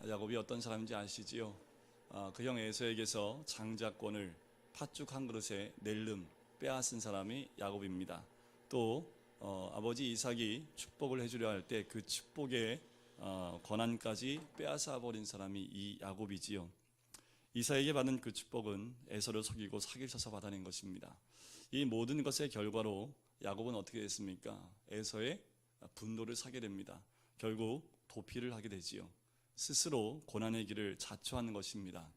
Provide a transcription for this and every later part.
야곱이 어떤 사람인지 아시지요? 그 형 에서에게서 장자권을 팥죽 한 그릇에 낼름 빼앗은 사람이 야곱입니다. 또 아버지 이삭이 축복을 해주려 할 때 그 축복의 권한까지 빼앗아 버린 사람이 이 야곱이지요. 이삭에게 받은 그 축복은 에서를 속이고 사기를 쳐서 받아낸 것입니다. 이 모든 것의 결과로 야곱은 어떻게 됐습니까? 에서의 분노를 사게 됩니다. 결국 도피를 하게 되지요. 스스로 고난의 길을 자초하는 것입니다.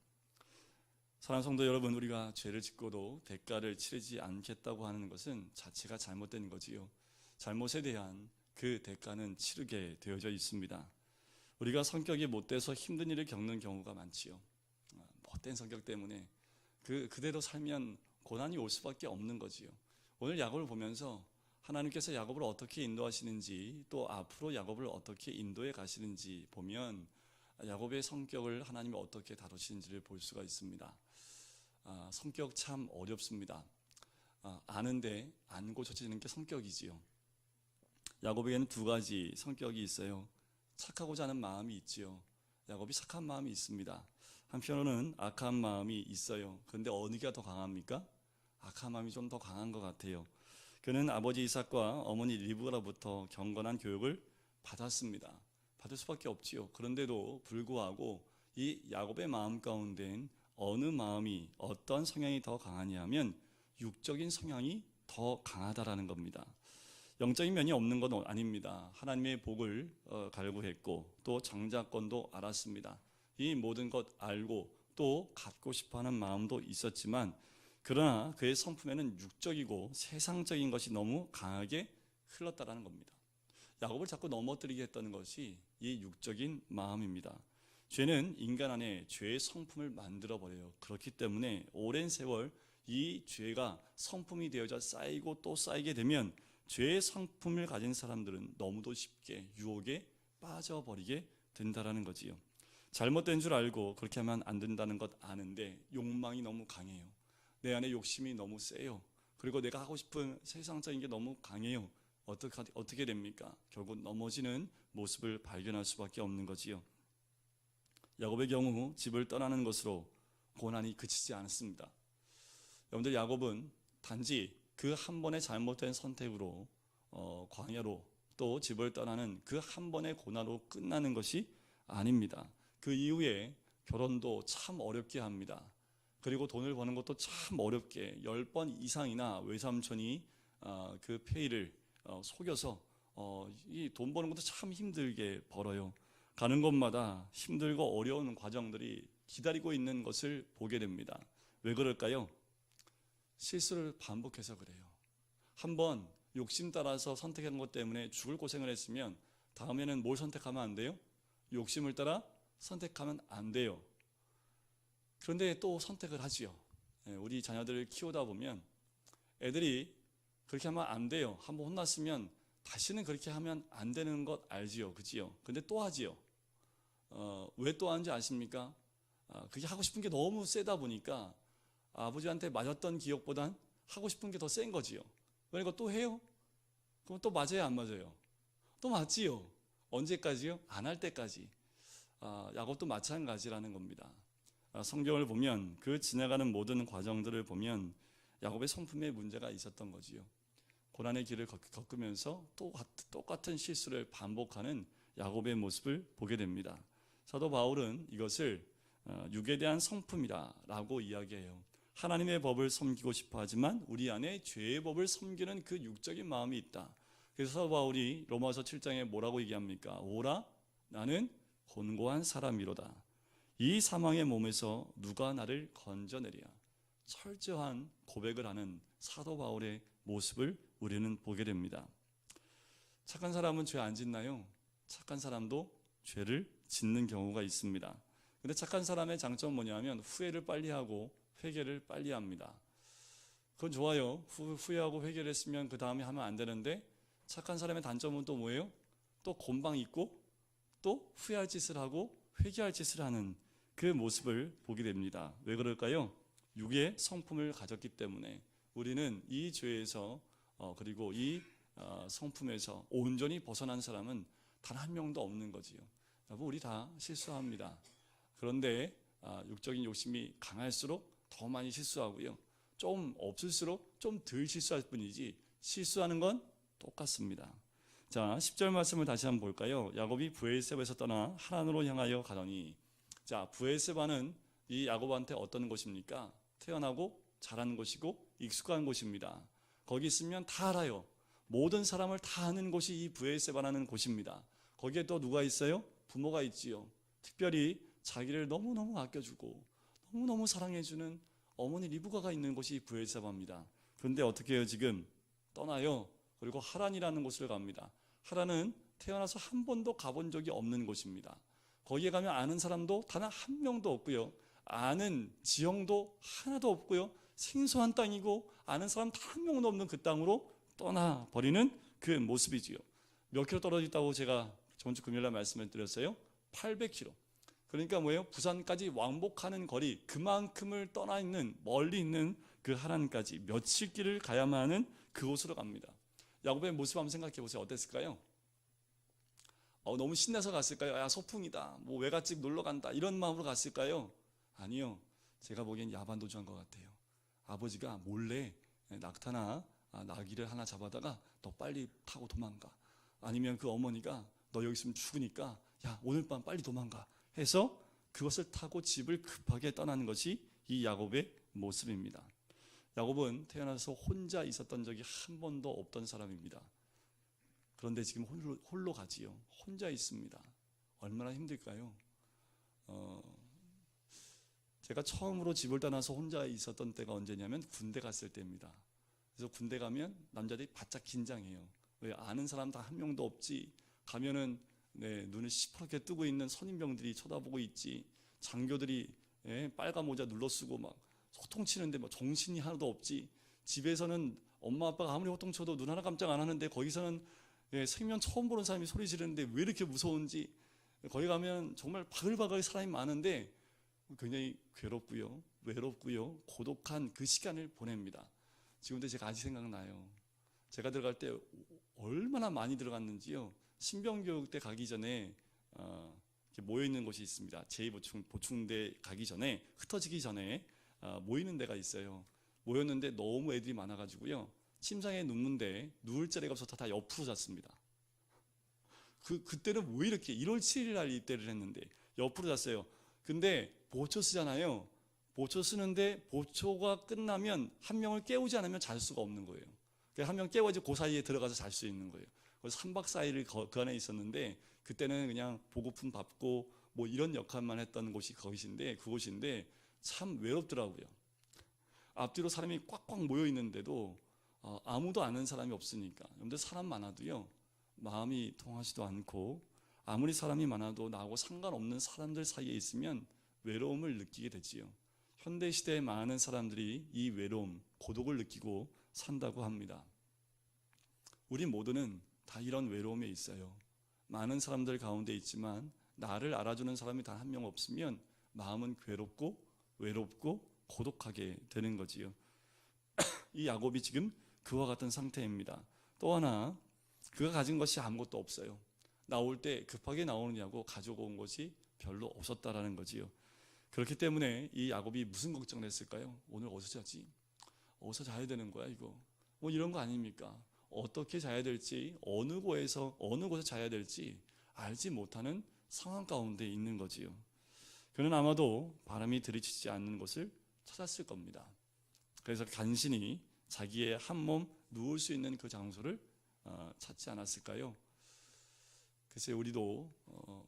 사랑하는 성도 여러분, 우리가 죄를 짓고도 대가를 치르지 않겠다고 하는 것은 자체가 잘못된 거지요. 잘못에 대한 그 대가는 치르게 되어져 있습니다. 우리가 성격이 못돼서 힘든 일을 겪는 경우가 많지요. 못된 성격 때문에 그대로 살면 고난이 올 수밖에 없는 거지요. 오늘 야곱을 보면서 하나님께서 야곱을 어떻게 인도하시는지, 또 앞으로 야곱을 어떻게 인도해 가시는지 보면 야곱의 성격을 하나님이 어떻게 다루시는지를 볼 수가 있습니다. 성격 참 어렵습니다. 아는데 안 고쳐지는 게 성격이지요. 야곱에게는 두 가지 성격이 있어요. 착하고자 하는 마음이 있지요. 야곱이 착한 마음이 있습니다. 한편으로는 악한 마음이 있어요. 그런데 어디가 더 강합니까? 악한 마음이 좀 더 강한 것 같아요. 그는 아버지 이삭과 어머니 리브가로부터 경건한 교육을 받았습니다. 받을 수밖에 없지요. 그런데도 불구하고 이 야곱의 마음 가운데는 어느 마음이, 어떤 성향이 더 강하냐 하면 육적인 성향이 더 강하다라는 겁니다. 영적인 면이 없는 건 아닙니다. 하나님의 복을 갈구했고 또 장자권도 알았습니다. 이 모든 것 알고 또 갖고 싶어하는 마음도 있었지만, 그러나 그의 성품에는 육적이고 세상적인 것이 너무 강하게 흘렀다라는 겁니다. 야곱을 자꾸 넘어뜨리게 했던 것이 이 육적인 마음입니다. 죄는 인간 안에 죄의 성품을 만들어버려요. 그렇기 때문에 오랜 세월 이 죄가 성품이 되어져 쌓이고 또 쌓이게 되면 죄의 성품을 가진 사람들은 너무도 쉽게 유혹에 빠져버리게 된다라는 거지요. 잘못된 줄 알고 그렇게 하면 안 된다는 것 아는데 욕망이 너무 강해요. 내 안에 욕심이 너무 세요. 그리고 내가 하고 싶은 세상적인 게 너무 강해요. 어떻게 됩니까? 결국 넘어지는 모습을 발견할 수밖에 없는 거지요. 야곱의 경우 집을 떠나는 것으로 고난이 그치지 않았습니다. 여러분들, 야곱은 단지 그 한 번의 잘못된 선택으로 광야로 또 집을 떠나는 그 한 번의 고난으로 끝나는 것이 아닙니다. 그 이후에 결혼도 참 어렵게 합니다. 그리고 돈을 버는 것도 참 어렵게 10번 이상이나 외삼촌이 그 페이를 속여서 이 돈 버는 것도 참 힘들게 벌어요. 가는 곳마다 힘들고 어려운 과정들이 기다리고 있는 것을 보게 됩니다. 왜 그럴까요? 실수를 반복해서 그래요. 한번 욕심 따라서 선택한 것 때문에 죽을 고생을 했으면 다음에는 뭘 선택하면 안 돼요? 욕심을 따라 선택하면 안 돼요. 그런데 또 선택을 하지요. 우리 자녀들을 키우다 보면 애들이 그렇게 하면 안 돼요. 한번 혼났으면 다시는 그렇게 하면 안 되는 것 알지요. 그지요? 근데 또 하지요. 왜 또 하는지 아십니까? 그게 하고 싶은 게 너무 세다 보니까 아버지한테 맞았던 기억보단 하고 싶은 게 더 센 거지요. 그러니까 또 해요? 그럼 또 맞아요, 안 맞아요? 또 맞지요. 언제까지요? 안 할 때까지. 야곱도 마찬가지라는 겁니다. 성경을 보면 그 지나가는 모든 과정들을 보면 야곱의 성품에 문제가 있었던 거지요. 고난의 길을 겪으면서 또 똑같은 실수를 반복하는 야곱의 모습을 보게 됩니다. 사도 바울은 이것을 육에 대한 성품이라고 이야기해요. 하나님의 법을 섬기고 싶어 하지만 우리 안에 죄의 법을 섬기는 그 육적인 마음이 있다. 그래서 사도 바울이 로마서 7장에 뭐라고 얘기합니까? 오라, 나는 곤고한 사람이로다. 이 사망의 몸에서 누가 나를 건져내랴. 철저한 고백을 하는 사도 바울의 모습을 우리는 보게 됩니다. 착한 사람은 죄 안 짓나요? 착한 사람도 죄를 짓는 경우가 있습니다. 근데 착한 사람의 장점은 뭐냐면 후회를 빨리 하고 회개를 빨리 합니다. 그건 좋아요. 후회하고 회개를 했으면 그 다음에 하면 안 되는데, 착한 사람의 단점은 또 뭐예요? 또 곤방 있고 또 후회할 짓을 하고 회개할 짓을 하는 그 모습을 보게 됩니다. 왜 그럴까요? 육의 성품을 가졌기 때문에. 우리는 이 죄에서 그리고 이 성품에서 온전히 벗어난 사람은 단 한 명도 없는 거지요. 여러분, 우리 다 실수합니다. 그런데 육적인 욕심이 강할수록 더 많이 실수하고요, 좀 없을수록 좀 덜 실수할 뿐이지 실수하는 건 똑같습니다. 자, 10절 말씀을 다시 한번 볼까요? 야곱이 브엘세바에서 떠나 하란으로 향하여 가더니. 자, 브엘세바는 이 야곱한테 어떤 곳입니까? 태어나고 자란 곳이고 익숙한 곳입니다. 거기 있으면 다 알아요. 모든 사람을 다 아는 곳이 이 브엘세바라는 곳입니다. 거기에 또 누가 있어요? 부모가 있지요. 특별히 자기를 너무너무 아껴주고 너무너무 사랑해주는 어머니 리브가가 있는 곳이 브엘세바입니다. 그런데 어떻게 해요? 지금 떠나요. 그리고 하란이라는 곳을 갑니다. 하란은 태어나서 한 번도 가본 적이 없는 곳입니다. 거기에 가면 아는 사람도 단 한 명도 없고요, 아는 지형도 하나도 없고요, 생소한 땅이고 아는 사람 단 한 명도 없는 그 땅으로 떠나버리는 그 모습이지요. 몇 킬로 떨어졌다고 제가 저번주 금요일날 말씀을 드렸어요? 800km. 그러니까 뭐예요? 부산까지 왕복하는 거리, 그만큼을 떠나 있는, 멀리 있는 그 하란까지 며칠 길을 가야만 하는 그곳으로 갑니다. 야곱의 모습 한번 생각해 보세요. 어땠을까요? 너무 신나서 갔을까요? 야, 소풍이다, 뭐 외갓집 놀러 간다, 이런 마음으로 갔을까요? 아니요. 제가 보기엔 야반도주한 것 같아요. 아버지가 몰래 낙타나 나귀를 하나 잡아다가 너 빨리 타고 도망가, 아니면 그 어머니가 너 여기 있으면 죽으니까 야, 오늘 밤 빨리 도망가 해서 그것을 타고 집을 급하게 떠나는 것이 이 야곱의 모습입니다. 야곱은 태어나서 혼자 있었던 적이 한 번도 없던 사람입니다. 그런데 지금 홀로 가지요. 혼자 있습니다. 얼마나 힘들까요? 제가 처음으로 집을 떠나서 혼자 있었던 때가 언제냐면 군대 갔을 때입니다. 그래서 군대 가면 남자들이 바짝 긴장해요. 왜? 아는 사람 다 한 명도 없지. 가면은 눈을 시퍼렇게 뜨고 있는 선임병들이 쳐다보고 있지. 장교들이 빨간 모자 눌러쓰고 막 호통치는데 뭐 정신이 하나도 없지. 집에서는 엄마 아빠가 아무리 호통쳐도 눈 하나 깜짝 안 하는데 거기서는 생전 처음 보는 사람이 소리 지르는데 왜 이렇게 무서운지. 거기 가면 정말 바글바글 사람이 많은데 굉장히 괴롭고요, 외롭고요, 고독한 그 시간을 보냅니다. 지금도 제가 아직 생각나요. 제가 들어갈 때 얼마나 많이 들어갔는지요. 신병교육 때 가기 전에 모여있는 곳이 있습니다. 제2보충대 가기 전에, 흩어지기 전에 모이는 데가 있어요. 모였는데 너무 애들이 많아가지고요, 침상에 눕는데 누울 자리가 없어서 다 옆으로 잤습니다. 그때는 왜 이렇게 1월 7일 날 입대를 했는데 옆으로 잤어요. 근데 보초 쓰잖아요. 보초 쓰는데 보초가 끝나면 한 명을 깨우지 않으면 잘 수가 없는 거예요. 한 명 깨워지 그 사이에 들어가서 잘 수 있는 거예요. 그래서 3박 4일을 그 안에 있었는데 그때는 그냥 보고품 받고 뭐 이런 역할만 했던 곳이 그곳인데 참 외롭더라고요. 앞뒤로 사람이 꽉꽉 모여 있는데도 아무도 아는 사람이 없으니까. 근데 사람 많아도요, 마음이 통하지도 않고, 아무리 사람이 많아도 나하고 상관없는 사람들 사이에 있으면 외로움을 느끼게 되지요. 현대시대에 많은 사람들이 이 외로움, 고독을 느끼고 산다고 합니다. 우리 모두는 다 이런 외로움에 있어요. 많은 사람들 가운데 있지만 나를 알아주는 사람이 단 한 명 없으면 마음은 괴롭고 외롭고 고독하게 되는 거지요. 이 야곱이 지금 그와 같은 상태입니다. 또 하나, 그가 가진 것이 아무것도 없어요. 나올 때 급하게 나오느냐고 가지고 온 것이 별로 없었다라는 거지요. 그렇기 때문에 이 야곱이 무슨 걱정을 했을까요? 오늘 어디서 자지? 어디서 자야 되는 거야 이거? 뭐 이런 거 아닙니까? 어떻게 자야 될지, 어느 곳에 자야 될지 알지 못하는 상황 가운데 있는 거지요. 그는 아마도 바람이 들이치지 않는 곳을 찾았을 겁니다. 그래서 간신히 자기의 한 몸 누울 수 있는 그 장소를 찾지 않았을까요? 글쎄, 우리도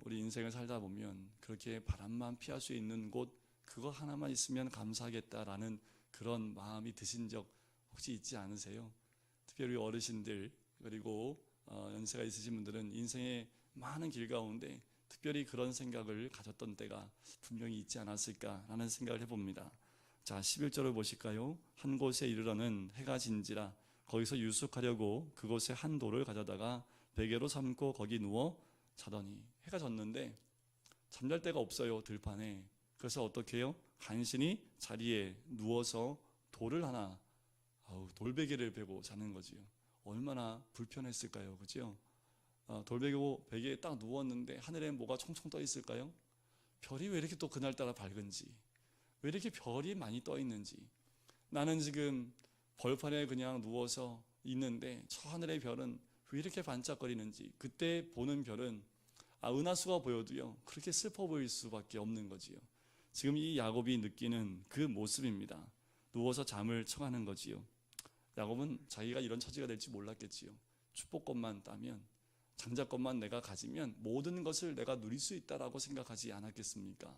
우리 인생을 살다 보면 그렇게 바람만 피할 수 있는 곳, 그거 하나만 있으면 감사하겠다라는 그런 마음이 드신 적 혹시 있지 않으세요? 특별히 어르신들, 그리고 연세가 있으신 분들은 인생의 많은 길 가운데 특별히 그런 생각을 가졌던 때가 분명히 있지 않았을까라는 생각을 해봅니다. 자, 11절을 보실까요? 한 곳에 이르러는 해가 진지라 거기서 유숙하려고 그곳에 한 돌을 가져다가 베개로 삼고 거기 누워 자더니, 해가 졌는데 잠잘 데가 없어요, 들판에. 그래서 어떻게 해요? 간신히 자리에 누워서 돌을 하나, 돌베개를 베고 자는 거지요. 얼마나 불편했을까요, 그죠? 돌베개고 베개에 딱 누웠는데 하늘에 뭐가 총총 떠 있을까요? 별이 왜 이렇게 또 그날따라 밝은지, 왜 이렇게 별이 많이 떠 있는지. 나는 지금 벌판에 그냥 누워서 있는데 저 하늘의 별은 왜 이렇게 반짝거리는지. 그때 보는 별은 은하수가 보여도요, 그렇게 슬퍼 보일 수밖에 없는 거지요. 지금 이 야곱이 느끼는 그 모습입니다. 누워서 잠을 청하는 거지요. 야곱은 자기가 이런 처지가 될지 몰랐겠지요. 축복권만 따면, 장자권만 내가 가지면 모든 것을 내가 누릴 수 있다라고 생각하지 않았겠습니까?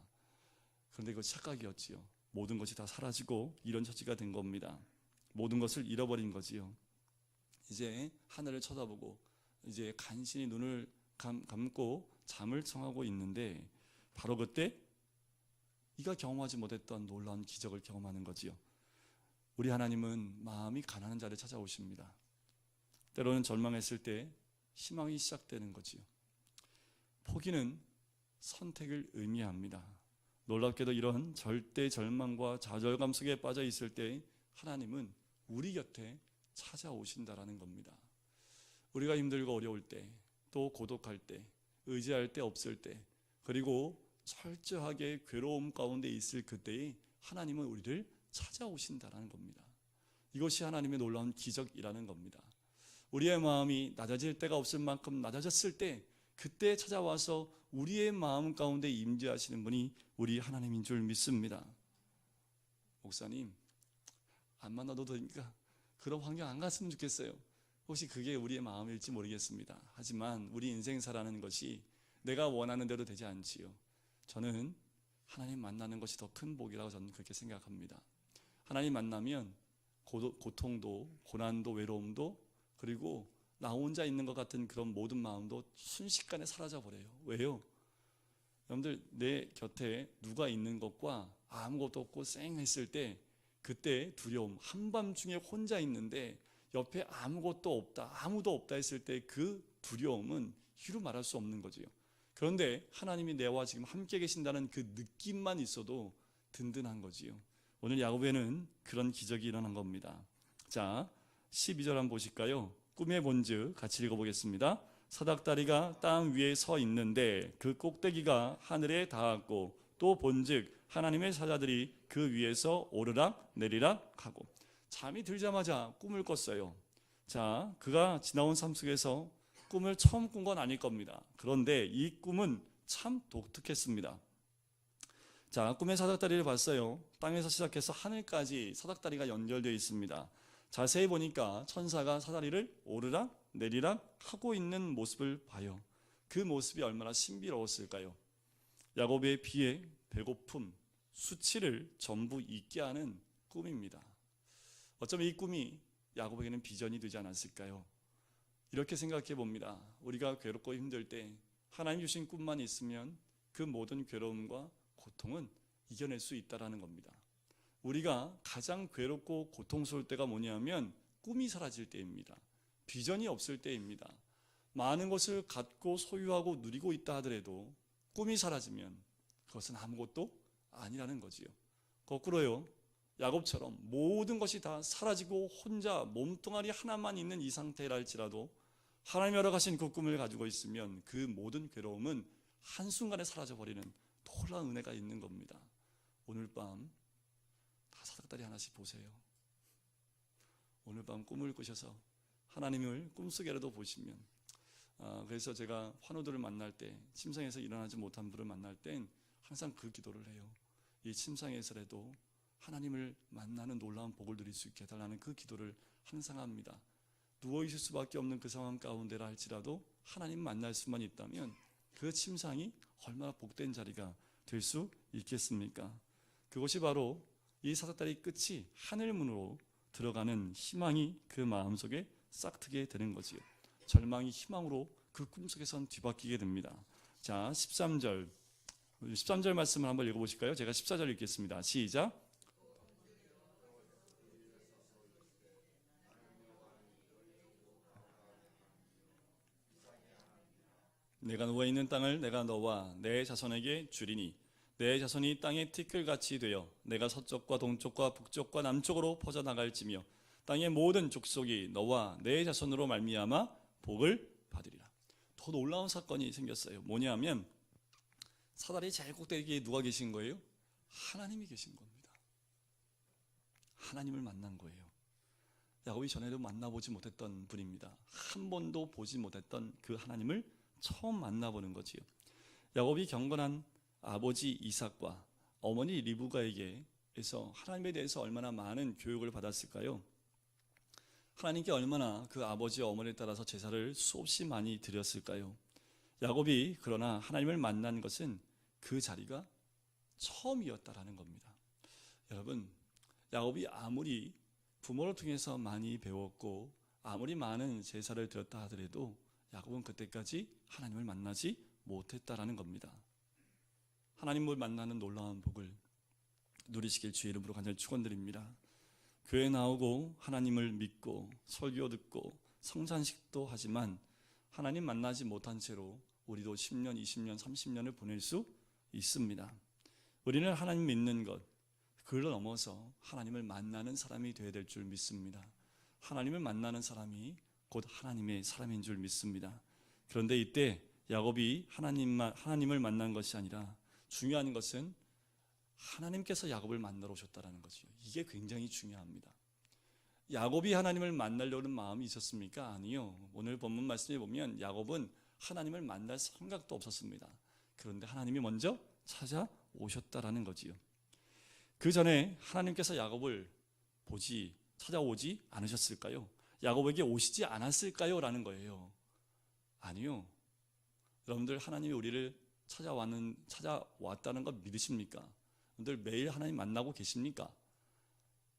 그런데 그거 착각이었지요. 모든 것이 다 사라지고 이런 처지가 된 겁니다. 모든 것을 잃어버린 거지요. 이제 하늘을 쳐다보고 이제 간신히 눈을 감고 잠을 청하고 있는데, 바로 그때 이가 경험하지 못했던 놀라운 기적을 경험하는 거지요. 우리 하나님은 마음이 가난한 자를 찾아오십니다. 때로는 절망했을 때 희망이 시작되는 거지요. 포기는 선택을 의미합니다. 놀랍게도 이런 절대 절망과 좌절감 속에 빠져 있을 때 하나님은 우리 곁에 찾아오신다라는 겁니다. 우리가 힘들고 어려울 때, 또 고독할 때, 의지할 데 없을 때, 그리고 철저하게 괴로움 가운데 있을 그때에 하나님은 우리를 찾아오신다라는 겁니다. 이것이 하나님의 놀라운 기적이라는 겁니다. 우리의 마음이 낮아질 때가 없을 만큼 낮아졌을 때, 그때 찾아와서 우리의 마음 가운데 임재하시는 분이 우리 하나님인 줄 믿습니다. 목사님, 안 만나도 되니까 그런 환경 안 갔으면 좋겠어요. 혹시 그게 우리의 마음일지 모르겠습니다. 하지만 우리 인생사라는 것이 내가 원하는 대로 되지 않지요. 저는 하나님 만나는 것이 더 큰 복이라고 저는 그렇게 생각합니다. 하나님 만나면 고통도, 고난도, 외로움도, 그리고 나 혼자 있는 것 같은 그런 모든 마음도 순식간에 사라져 버려요. 왜요? 여러분들, 내 곁에 누가 있는 것과 아무것도 없고 쌩 했을 때, 그때 두려움, 한밤중에 혼자 있는데 옆에 아무것도 없다, 아무도 없다 했을 때 그 두려움은 이루 말할 수 없는 거지요. 그런데 하나님이 내와 지금 함께 계신다는 그 느낌만 있어도 든든한 거지요. 오늘 야곱에는 그런 기적이 일어난 겁니다. 자, 12절 한번 보실까요? 꿈에 본즉, 같이 읽어보겠습니다. 사닥다리가 땅 위에 서 있는데 그 꼭대기가 하늘에 닿았고, 또 본즉 하나님의 사자들이 그 위에서 오르락 내리락 하고. 잠이 들자마자 꿈을 꿨어요. 자, 그가 지나온 삶 속에서 꿈을 처음 꾼 건 아닐 겁니다. 그런데 이 꿈은 참 독특했습니다. 자, 꿈의 사닥다리를 봤어요. 땅에서 시작해서 하늘까지 사닥다리가 연결되어 있습니다. 자세히 보니까 천사가 사다리를 오르락 내리락 하고 있는 모습을 봐요. 그 모습이 얼마나 신비로웠을까요? 야곱의 비애, 배고픔, 수치를 전부 잊게 하는 꿈입니다. 어쩌면 이 꿈이 야곱에게는 비전이 되지 않았을까요? 이렇게 생각해 봅니다. 우리가 괴롭고 힘들 때 하나님 주신 꿈만 있으면 그 모든 괴로움과 고통은 이겨낼 수 있다는 겁니다. 우리가 가장 괴롭고 고통스러울 때가 뭐냐면 꿈이 사라질 때입니다. 비전이 없을 때입니다. 많은 것을 갖고 소유하고 누리고 있다 하더라도 꿈이 사라지면 그것은 아무것도 아니라는 거지요. 거꾸로요, 야곱처럼 모든 것이 다 사라지고 혼자 몸뚱아리 하나만 있는 이 상태라 할지라도 하나님이 허락하신 그 꿈을 가지고 있으면 그 모든 괴로움은 한순간에 사라져버리는 놀라운 은혜가 있는 겁니다. 오늘 밤 다 사닥다리 하나씩 보세요. 오늘 밤 꿈을 꾸셔서 하나님을 꿈속에라도 보시면, 그래서 제가 환우들을 만날 때, 침상에서 일어나지 못한 분을 만날 땐 항상 그 기도를 해요. 이 침상에서라도 하나님을 만나는 놀라운 복을 누릴 수 있게 해달라는 그 기도를 항상 합니다. 누워있을 수밖에 없는 그 상황 가운데라 할지라도 하나님 만날 수만 있다면 그 침상이 얼마나 복된 자리가 될 수 있겠습니까? 그것이 바로 이 사닥다리 끝이 하늘문으로 들어가는 희망이 그 마음속에 싹트게 되는 거지요. 절망이 희망으로 그 꿈속에선 뒤바뀌게 됩니다. 자, 13절 말씀을 한번 읽어보실까요? 제가 14절 읽겠습니다. 시작. 내가 누워있는 땅을 내가 너와 내 자손에게 주리니 내 자손이 땅의 티끌같이 되어 내가 서쪽과 동쪽과 북쪽과 남쪽으로 퍼져나갈지며 땅의 모든 족속이 너와 내 자손으로 말미암아 복을 받으리라. 더 놀라운 사건이 생겼어요. 뭐냐면 사다리 제일 꼭대기에 누가 계신 거예요? 하나님이 계신 겁니다. 하나님을 만난 거예요. 야곱이 전에도 만나보지 못했던 분입니다. 한 번도 보지 못했던 그 하나님을 처음 만나보는 거지요. 야곱이 경건한 아버지 이삭과 어머니 리브가에게서 하나님에 대해서 얼마나 많은 교육을 받았을까요? 하나님께 얼마나 그 아버지와 어머니에 따라서 제사를 수없이 많이 드렸을까요? 야곱이 그러나 하나님을 만난 것은 그 자리가 처음이었다라는 겁니다. 여러분, 야곱이 아무리 부모를 통해서 많이 배웠고 아무리 많은 제사를 드렸다 하더라도 야곱은 그때까지 하나님을 만나지 못했다라는 겁니다. 하나님을 만나는 놀라운 복을 누리시길 주의 이름으로 간절히 축원드립니다. 교회 나오고 하나님을 믿고 설교 듣고 성찬식도 하지만 하나님 만나지 못한 채로 우리도 10년, 20년, 30년을 보낼 수 있습니다. 우리는 하나님 믿는 것, 그걸 넘어서 하나님을 만나는 사람이 되어야 될 줄 믿습니다. 하나님을 만나는 사람이 곧 하나님의 사람인 줄 믿습니다. 그런데 이때 야곱이 하나님을 만난 것이 아니라 중요한 것은 하나님께서 야곱을 만나러 오셨다는 거죠. 이게 굉장히 중요합니다. 야곱이 하나님을 만나려는 마음이 있었습니까? 아니요. 오늘 본문 말씀에 보면 야곱은 하나님을 만날 생각도 없었습니다. 그런데 하나님이 먼저 찾아오셨다라는 거지요. 그 전에 하나님께서 야곱을 찾아오지 않으셨을까요? 야곱에게 오시지 않았을까요? 라는 거예요. 아니요. 여러분들 하나님이 우리를 찾아왔다는 거 믿으십니까? 여러분들 매일 하나님 만나고 계십니까?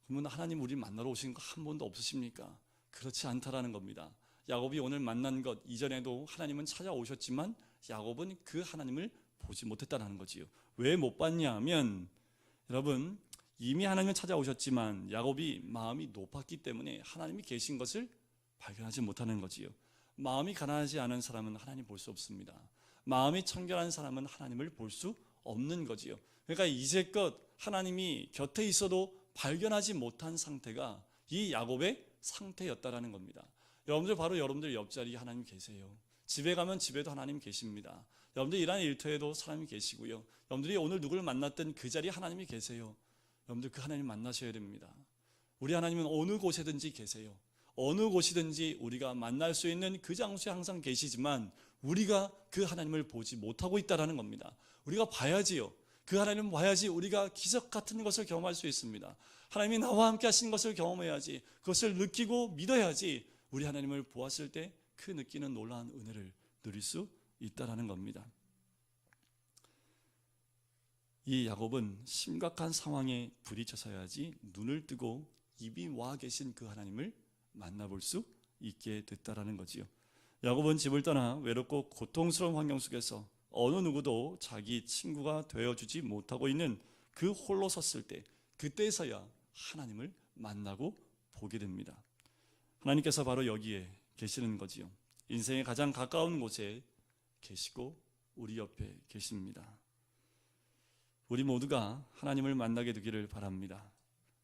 그러면 하나님 우리를 만나러 오신 거 한 번도 없으십니까? 그렇지 않다라는 겁니다. 야곱이 오늘 만난 것 이전에도 하나님은 찾아오셨지만 야곱은 그 하나님을 보지 못했다는 거지요. 왜 못 봤냐 하면 여러분 이미 하나님은 찾아오셨지만 야곱이 마음이 높았기 때문에 하나님이 계신 것을 발견하지 못하는 거지요. 마음이 가난하지 않은 사람은 하나님 볼 수 없습니다. 마음이 청결한 사람은 하나님을 볼 수 없는 거지요. 그러니까 이제껏 하나님이 곁에 있어도 발견하지 못한 상태가 이 야곱의 상태였다라는 겁니다. 여러분들 바로 여러분들 옆자리에 하나님 계세요. 집에 가면 집에도 하나님 계십니다. 여러분들 일하는 일터에도 사람이 계시고요. 여러분들이 오늘 누구를 만났든 그 자리에 하나님이 계세요. 여러분들 그 하나님 만나셔야 됩니다. 우리 하나님은 어느 곳에든지 계세요. 어느 곳이든지 우리가 만날 수 있는 그 장소에 항상 계시지만 우리가 그 하나님을 보지 못하고 있다는 겁니다. 우리가 봐야지요. 그 하나님을 봐야지 우리가 기적 같은 것을 경험할 수 있습니다. 하나님이 나와 함께 하신 것을 경험해야지, 그것을 느끼고 믿어야지 우리 하나님을 보았을 때 그 느끼는 놀라운 은혜를 누릴 수 있다는 겁니다. 이 야곱은 심각한 상황에 부딪혀서야지 눈을 뜨고 입이 와 계신 그 하나님을 만나볼 수 있게 됐다라는 거지요. 야곱은 집을 떠나 외롭고 고통스러운 환경 속에서 어느 누구도 자기 친구가 되어주지 못하고 있는 그 홀로 섰을 때, 그때서야 하나님을 만나고 보게 됩니다. 하나님께서 바로 여기에 계시는 거지요. 인생의 가장 가까운 곳에 계시고 우리 옆에 계십니다. 우리 모두가 하나님을 만나게 되기를 바랍니다.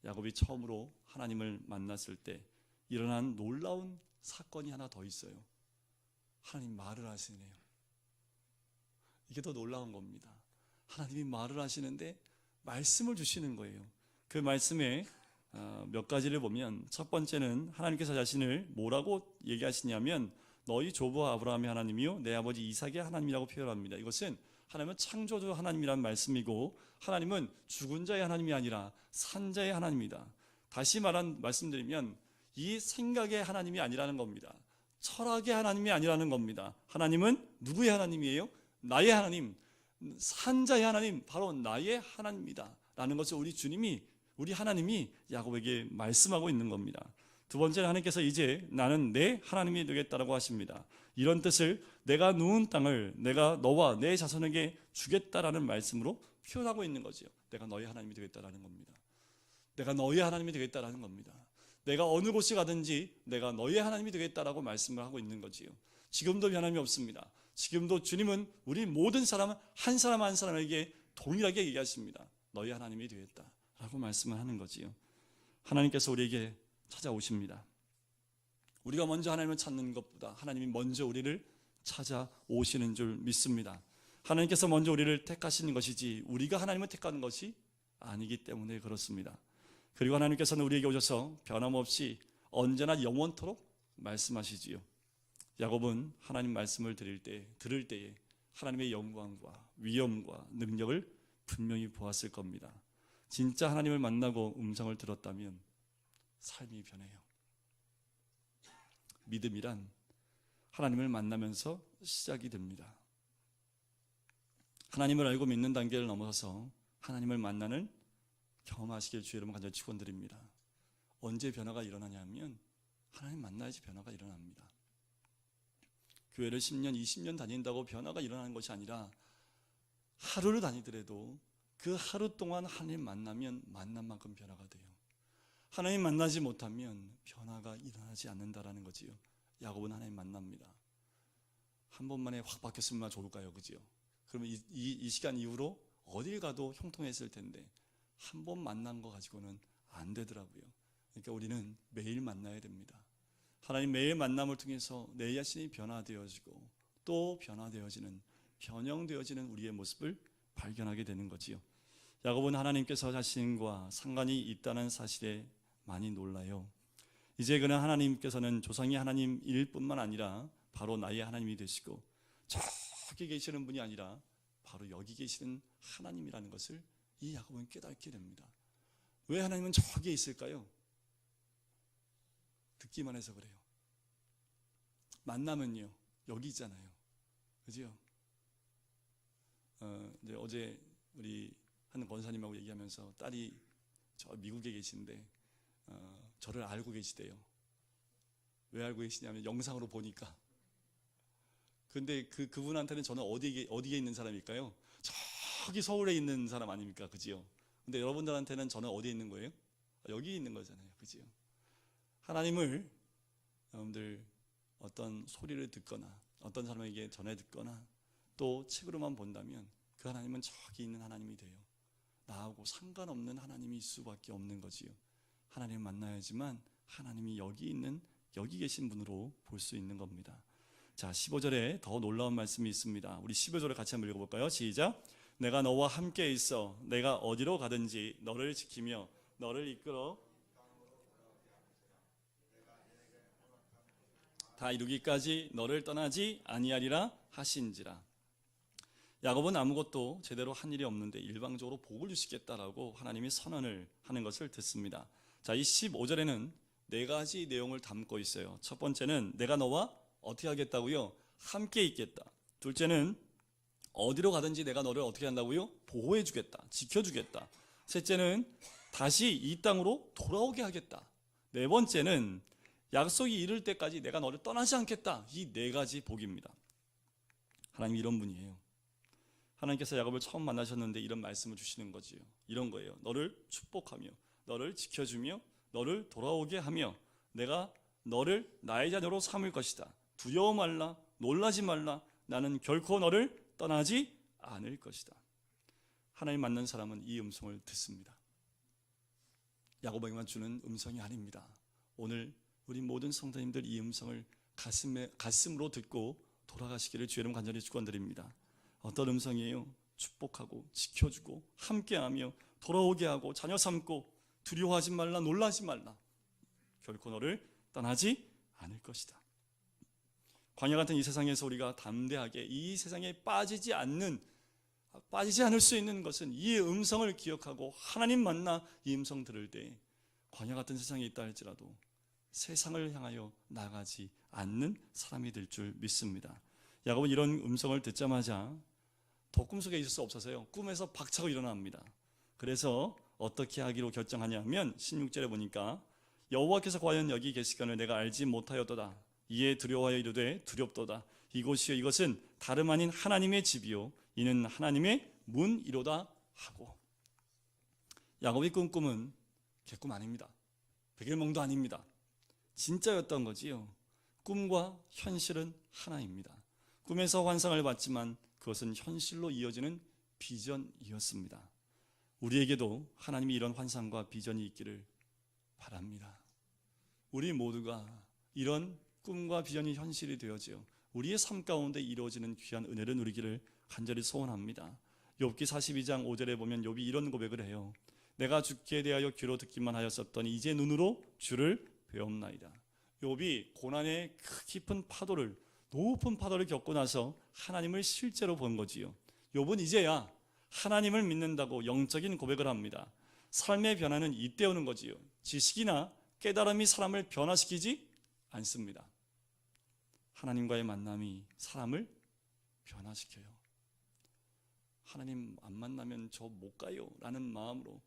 야곱이 처음으로 하나님을 만났을 때 일어난 놀라운 사건이 하나 더 있어요. 하나님 말을 하시네요. 이게 더 놀라운 겁니다. 하나님이 말을 하시는데 말씀을 주시는 거예요. 그 말씀에 몇 가지를 보면 첫 번째는 하나님께서 자신을 뭐라고 얘기하시냐면 너희 조부와 아브라함의 하나님이요 내 아버지 이삭의 하나님이라고 표현합니다. 이것은 하나님은 창조주 하나님이라는 말씀이고 하나님은 죽은 자의 하나님이 아니라 산 자의 하나님이다. 다시 말씀드리면 이 생각의 하나님이 아니라는 겁니다. 철학의 하나님이 아니라는 겁니다. 하나님은 누구의 하나님이에요? 나의 하나님, 산 자의 하나님, 바로 나의 하나님이다 라는 것을 우리 하나님이 야곱에게 말씀하고 있는 겁니다. 두 번째는 하나님께서 이제 나는 내 하나님이 되겠다라고 하십니다. 이런 뜻을 내가 누운 땅을 내가 너와 내 자손에게 주겠다라는 말씀으로 표현하고 있는 거죠. 내가 너의 하나님이 되겠다라는 겁니다. 내가 너의 하나님이 되겠다라는 겁니다. 내가 어느 곳에 가든지 내가 너희의 하나님이 되겠다라고 말씀을 하고 있는 거지요. 지금도 변함이 없습니다. 지금도 주님은 우리 모든 사람 한 사람 한 사람에게 동일하게 얘기하십니다. 너희 하나님이 되겠다라고 말씀을 하는 거지요. 하나님께서 우리에게 찾아오십니다. 우리가 먼저 하나님을 찾는 것보다 하나님이 먼저 우리를 찾아오시는 줄 믿습니다. 하나님께서 먼저 우리를 택하시는 것이지 우리가 하나님을 택하는 것이 아니기 때문에 그렇습니다. 그리고 하나님께서는 우리에게 오셔서 변함없이 언제나 영원토록 말씀하시지요. 야곱은 하나님 말씀을 들을 때에 하나님의 영광과 위엄과 능력을 분명히 보았을 겁니다. 진짜 하나님을 만나고 음성을 들었다면 삶이 변해요. 믿음이란 하나님을 만나면서 시작이 됩니다. 하나님을 알고 믿는 단계를 넘어서서 하나님을 만나는 경험하시길 주의 이름으로 간절히 축원드립니다. 언제 변화가 일어나냐면 하나님 만나야지 변화가 일어납니다. 교회를 10년, 20년 다닌다고 변화가 일어나는 것이 아니라 하루를 다니더라도 그 하루 동안 하나님 만나면 만난 만큼 변화가 돼요. 하나님 만나지 못하면 변화가 일어나지 않는다라는 거지요. 야곱은 하나님 만납니다. 한 번만에 확 바뀌었으면 좋을까요? 그죠? 그러면 이 시간 이후로 어딜 가도 형통했을 텐데 한 번 만난 거 가지고는 안 되더라고요. 그러니까 우리는 매일 만나야 됩니다. 하나님 매일 만남을 통해서 내 자신이 변화되어지고 또 변화되어지는, 변형되어지는 우리의 모습을 발견하게 되는 거지요. 야곱은 하나님께서 자신과 상관이 있다는 사실에 많이 놀라요. 이제 그는 하나님께서는 조상의 하나님일 뿐만 아니라 바로 나의 하나님이 되시고 저기 계시는 분이 아니라 바로 여기 계시는 하나님이라는 것을 이 야곱은 깨닫게 됩니다. 왜 하나님은 저기에 있을까요? 듣기만 해서 그래요. 만나면요 여기 있잖아요. 그죠? 이제 어제 우리 한 권사님하고 얘기하면서 딸이 저 미국에 계신데 저를 알고 계시대요. 왜 알고 계시냐면 영상으로 보니까. 근데 그분한테는 저는 어디에 있는 사람일까요? 저기 서울에 있는 사람 아닙니까? 그지요? 근데 여러분들한테는 저는 어디에 있는 거예요? 여기 있는 거잖아요. 그지요? 하나님을 여러분들 어떤 소리를 듣거나 어떤 사람에게 전해 듣거나 또 책으로만 본다면 그 하나님은 저기 있는 하나님이 돼요. 나하고 상관없는 하나님일 수밖에 없는 거지요. 하나님을 만나야지만 하나님이 여기 계신 분으로 볼 수 있는 겁니다. 자, 15절에 더 놀라운 말씀이 있습니다. 우리 15절을 같이 한번 읽어볼까요? 시작. 내가 너와 함께 있어 내가 어디로 가든지 너를 지키며 너를 이끌어 다 이루기까지 너를 떠나지 아니하리라 하신지라. 야곱은 아무것도 제대로 한 일이 없는데 일방적으로 복을 주시겠다라고 하나님이 선언을 하는 것을 듣습니다. 자, 이 15절에는 네 가지 내용을 담고 있어요. 첫 번째는 내가 너와 어떻게 하겠다고요? 함께 있겠다. 둘째는 어디로 가든지 내가 너를 어떻게 한다고요? 보호해 주겠다. 지켜주겠다. 셋째는 다시 이 땅으로 돌아오게 하겠다. 네 번째는 약속이 이룰 때까지 내가 너를 떠나지 않겠다. 이 네 가지 복입니다. 하나님 이런 분이에요. 하나님께서 야곱을 처음 만나셨는데 이런 말씀을 주시는 거지요. 이런 거예요. 너를 축복하며 너를 지켜주며 너를 돌아오게 하며 내가 너를 나의 자녀로 삼을 것이다. 두려워 말라, 놀라지 말라. 나는 결코 너를 떠나지 않을 것이다. 하나님 만난 사람은 이 음성을 듣습니다. 야곱에게만 주는 음성이 아닙니다. 오늘 우리 모든 성도님들 이 음성을 가슴으로 듣고 돌아가시기를 주의 이름 간절히 축원드립니다. 어떤 음성이에요? 축복하고 지켜주고 함께하며 돌아오게 하고 자녀 삼고 두려워하지 말라, 놀라지 말라. 결코 너를 떠나지 않을 것이다. 광야 같은 이 세상에서 우리가 담대하게 이 세상에 빠지지 않을 수 있는 것은 이 음성을 기억하고 하나님 만나 이 음성 들을 때 광야 같은 세상에 있다 할지라도 세상을 향하여 나가지 않는 사람이 될 줄 믿습니다. 야곱은 이런 음성을 듣자마자 더 꿈속에 있을 수 없어서요. 꿈에서 박차고 일어납니다. 그래서 어떻게 하기로 결정하냐면 16절에 보니까 여호와께서 과연 여기 계시거늘 내가 알지 못하였도다. 이에 두려워하여 이르되 두렵도다. 이곳이요 이것은 다름 아닌 하나님의 집이요 이는 하나님의 문이로다 하고. 야곱이 꾼 꿈은 개꿈 아닙니다. 백일몽도 아닙니다. 진짜였던 거지요. 꿈과 현실은 하나입니다. 꿈에서 환상을 봤지만 그것은 현실로 이어지는 비전이었습니다. 우리에게도 하나님이 이런 환상과 비전이 있기를 바랍니다. 우리 모두가 이런 꿈과 비전이 현실이 되어져 우리의 삶 가운데 이루어지는 귀한 은혜를 누리기를 간절히 소원합니다. 욥기 42장 5절에 보면 욥이 이런 고백을 해요. 내가 주께 대하여 귀로 듣기만 하였었더니 이제 눈으로 주를 배움나이다. 욥이 고난의 깊은 파도를, 높은 파도를 겪고 나서 하나님을 실제로 본 거지요. 욥은 이제야 하나님을 믿는다고 영적인 고백을 합니다. 삶의 변화는 이때 오는 거지요. 지식이나 깨달음이 사람을 변화시키지 않습니다. 하나님과의 만남이 사람을 변화시켜요. 하나님 안 만나면 저 못 가요 라는 마음으로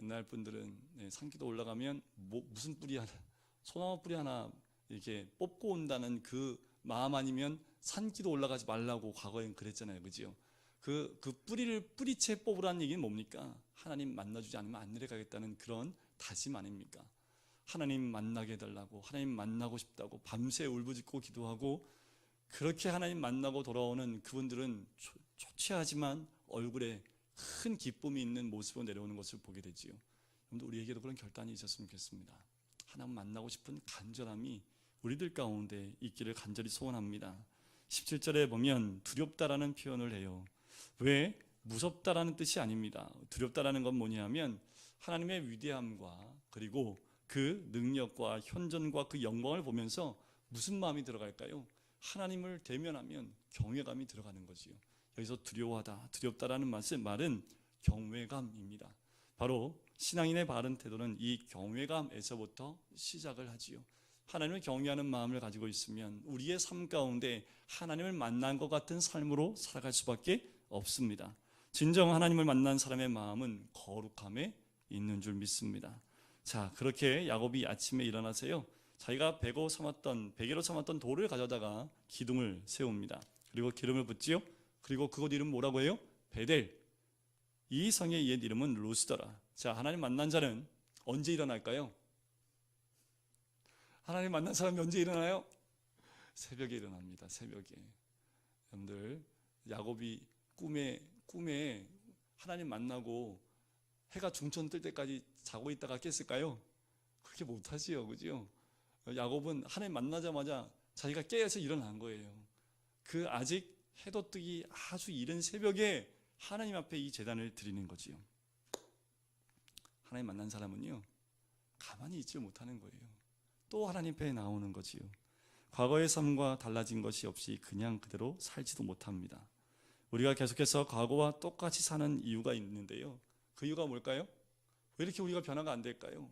옛날 분들은 산기도 올라가면 무슨 뿌리 하나, 소나무 뿌리 하나 이렇게 뽑고 온다는 그 마음 아니면 산기도 올라가지 말라고 과거엔 그랬잖아요. 그죠? 그 뿌리를 뿌리채 뽑으라는 얘기는 뭡니까? 하나님 만나주지 않으면 안 내려가겠다는 그런 다짐 아닙니까? 하나님 만나게 해달라고, 하나님 만나고 싶다고 밤새 울부짖고 기도하고, 그렇게 하나님 만나고 돌아오는 그분들은 초췌하지만 얼굴에 큰 기쁨이 있는 모습으로 내려오는 것을 보게 되지요. 여러분들, 우리에게도 그런 결단이 있었으면 좋겠습니다. 하나님 만나고 싶은 간절함이 우리들 가운데 있기를 간절히 소원합니다. 17절에 보면 두렵다라는 표현을 해요. 왜? 무섭다라는 뜻이 아닙니다. 두렵다라는 건 뭐냐면 하나님의 위대함과 그리고 그 능력과 현존과 그 영광을 보면서 무슨 마음이 들어갈까요? 하나님을 대면하면 경외감이 들어가는 거지요. 여기서 두려워하다, 두렵다라는 말은 경외감입니다. 바로 신앙인의 바른 태도는 이 경외감에서부터 시작을 하지요. 하나님을 경외하는 마음을 가지고 있으면 우리의 삶 가운데 하나님을 만난 것 같은 삶으로 살아갈 수밖에 없습니다. 진정 하나님을 만난 사람의 마음은 거룩함에 있는 줄 믿습니다. 자, 그렇게 야곱이 아침에 일어나서요, 자기가 베개로 삼았던 돌을 가져다가 기둥을 세웁니다. 그리고 기름을 붓지요. 그리고 그곳 이름 뭐라고 해요? 베델. 이 성의 옛 이름은 루스더라. 자, 하나님 만난 자는 언제 일어날까요? 하나님 만난 사람이 언제 일어나요? 새벽에 일어납니다. 새벽에. 여러분들, 야곱이 꿈에 하나님 만나고 해가 중천 뜰 때까지 자고 있다가 깼을까요? 그렇게 못하지요. 그죠? 야곱은 하나님 만나자마자 자기가 깨어서 일어난 거예요. 그 아직 해도 뜨기 아주 이른 새벽에 하나님 앞에 이 제단을 드리는 거지요. 하나님 만난 사람은요, 가만히 있지 못하는 거예요. 또 하나님 앞에 나오는 거지요. 과거의 삶과 달라진 것이 없이 그냥 그대로 살지도 못합니다. 우리가 계속해서 과거와 똑같이 사는 이유가 있는데요. 그 이유가 뭘까요? 왜 이렇게 우리가 변화가 안 될까요?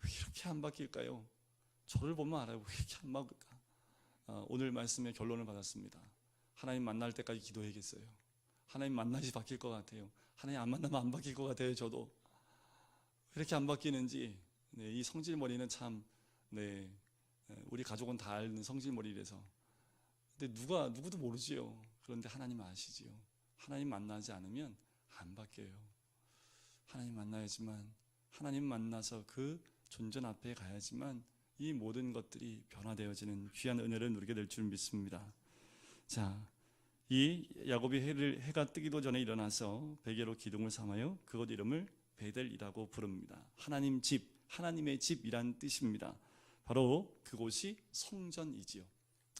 왜 이렇게 안 바뀔까요? 저를 보면 알아요. 왜 이렇게 안 바뀔까? 오늘 말씀의 결론을 받았습니다. 하나님 만날 때까지 기도해야겠어요. 하나님 만나시 바뀔 것 같아요. 하나님 안 만나면 안 바뀔 것 같아요. 저도. 왜 이렇게 안 바뀌는지. 이 성질머리는 참, 우리 가족은 다 아는 성질머리라서. 근데 누구도 모르지요. 그런데 하나님 아시지요. 하나님 만나지 않으면 안 바뀌어요. 하나님 만나야지만, 하나님 만나서 그 존전 앞에 가야지만 이 모든 것들이 변화되어지는 귀한 은혜를 누리게 될 줄 믿습니다. 자, 이 야곱이 해가 뜨기도 전에 일어나서 베개로 기둥을 삼아요. 그곳 이름을 베델이라고 부릅니다. 하나님 집, 하나님의 집이란 뜻입니다. 바로 그곳이 성전이지요.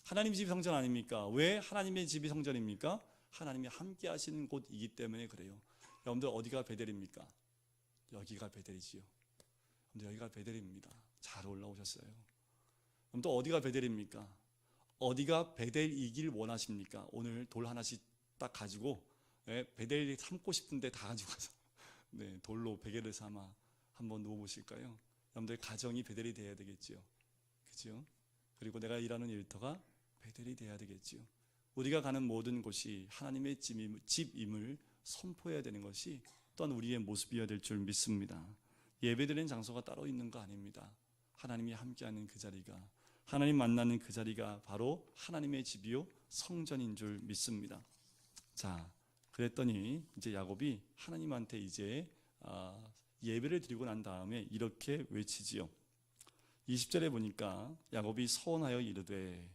하나님 집이 성전 아닙니까? 왜 하나님의 집이 성전입니까? 하나님이 함께 하시는 곳이기 때문에 그래요. 여러분들, 어디가 베델입니까? 여기가 베델이지요. 여러분들, 여기가 베델입니다. 잘 올라오셨어요. 여러분들, 어디가 베델입니까? 어디가 베델이길 원하십니까? 오늘 돌 하나씩 딱 가지고, 베델이 삼고 싶은데 다 가지고 가서 돌로 베개를 삼아 한번 누워보실까요? 여러분들, 가정이 베델이 돼야 되겠지요. 그죠? 그리고 내가 일하는 일터가 베델이 돼야 되겠지요. 우리가 가는 모든 곳이 하나님의 집임을 선포해야 되는 것이 또한 우리의 모습이어야 될 줄 믿습니다. 예배드리는 장소가 따로 있는 거 아닙니다. 하나님이 함께하는 그 자리가, 하나님 만나는 그 자리가 바로 하나님의 집이요 성전인 줄 믿습니다. 자, 그랬더니 이제 야곱이 하나님한테 이제 예배를 드리고 난 다음에 이렇게 외치지요. 20절에 보니까 야곱이 서원하여 이르되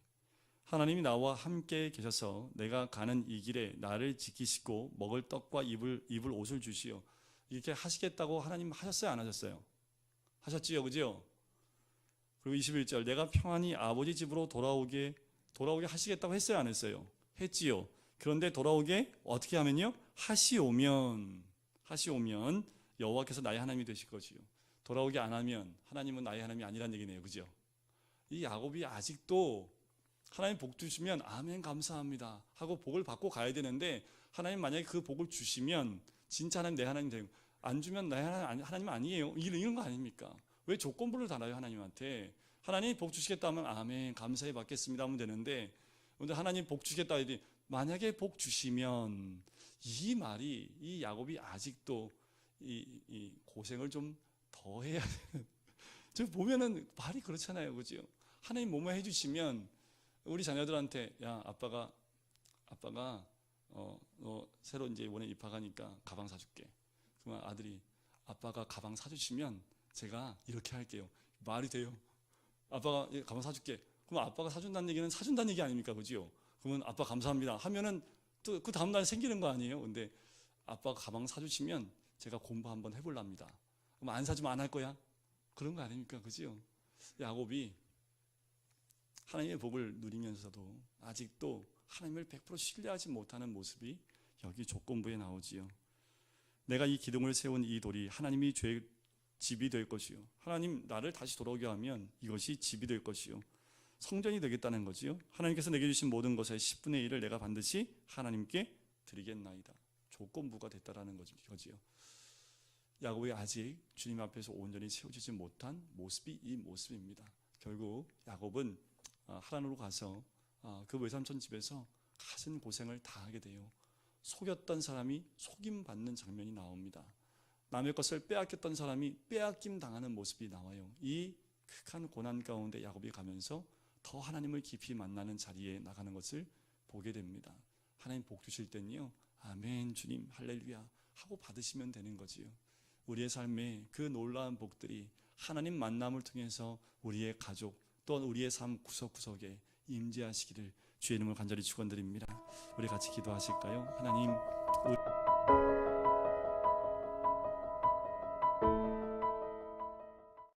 하나님이 나와 함께 계셔서 내가 가는 이 길에 나를 지키시고 먹을 떡과 입을 옷을 주시오. 이렇게 하시겠다고 하나님 하셨어요, 안 하셨어요? 하셨지요, 그죠? 그리고 21절 내가 평안히 아버지 집으로 돌아오게 하시겠다고 했어요, 안 했어요? 했지요. 그런데 돌아오게 어떻게 하면요? 하시오면 여호와께서 나의 하나님이 되실 것이요. 돌아오게 안 하면 하나님은 나의 하나님이 아니란 얘기네요, 그죠? 이 야곱이 아직도 하나님 복 주시면 아멘 감사합니다 하고 복을 받고 가야 되는데, 하나님 만약에 그 복을 주시면 진짜 하나님 내 하나님 되고, 안 주면 나의 하나님 아니에요, 이런 거 아닙니까? 왜 조건부를 달아요 하나님한테? 하나님 복 주시겠다 하면 아멘 감사히 받겠습니다 하면 되는데, 근데 하나님 복 주시겠다 하더니 만약에 복 주시면, 이 말이 이 야곱이 아직도 이 고생을 좀 더 해야 되는, 저 보면은 말이 그렇잖아요, 그죠? 하나님 뭐뭐 해주시면 우리 자녀들한테 야 아빠가 너 새로 이제 이번에 입학하니까 가방 사줄게. 그러면 아들이 아빠가 가방 사주시면 제가 이렇게 할게요. 말이 돼요? 아빠가 가방 사줄게. 그럼 아빠가 사준다는 얘기는 사준다는 얘기 아닙니까, 그죠? 그러면 아빠 감사합니다 하면은 또 그 다음날 생기는 거 아니에요? 근데 아빠가 가방 사주시면 제가 공부 한번 해볼랍니다. 그럼 안 사주면 안 할 거야? 그런 거 아닙니까, 그죠? 야곱이 하나님의 복을 누리면서도 아직도 하나님을 100% 신뢰하지 못하는 모습이 여기 조건부에 나오지요. 내가 이 기둥을 세운 이 돌이 하나님이 죄의 집이 될 것이요, 하나님 나를 다시 돌아오게 하면 이것이 집이 될 것이요, 성전이 되겠다는 거지요. 하나님께서 내게 주신 모든 것의 10분의 1을 내가 반드시 하나님께 드리겠나이다. 조건부가 됐다라는 거지요. 야곱이 아직 주님 앞에서 온전히 세워지지 못한 모습이 이 모습입니다. 결국 야곱은 하란으로 가서 그 외삼촌 집에서 가진 고생을 다 하게 돼요. 속였던 사람이 속임받는 장면이 나옵니다. 남의 것을 빼앗겼던 사람이 빼앗김 당하는 모습이 나와요. 이 극한 고난 가운데 야곱이 가면서 더 하나님을 깊이 만나는 자리에 나가는 것을 보게 됩니다. 하나님 복 주실 때는요, 아멘 주님 할렐루야 하고 받으시면 되는 거지요. 우리의 삶에 그 놀라운 복들이 하나님 만남을 통해서 우리의 가족 또한 우리의 삶 구석구석에 임재하시기를 주의 이름으로 간절히 축원드립니다. 우리 같이 기도하실까요? 하나님,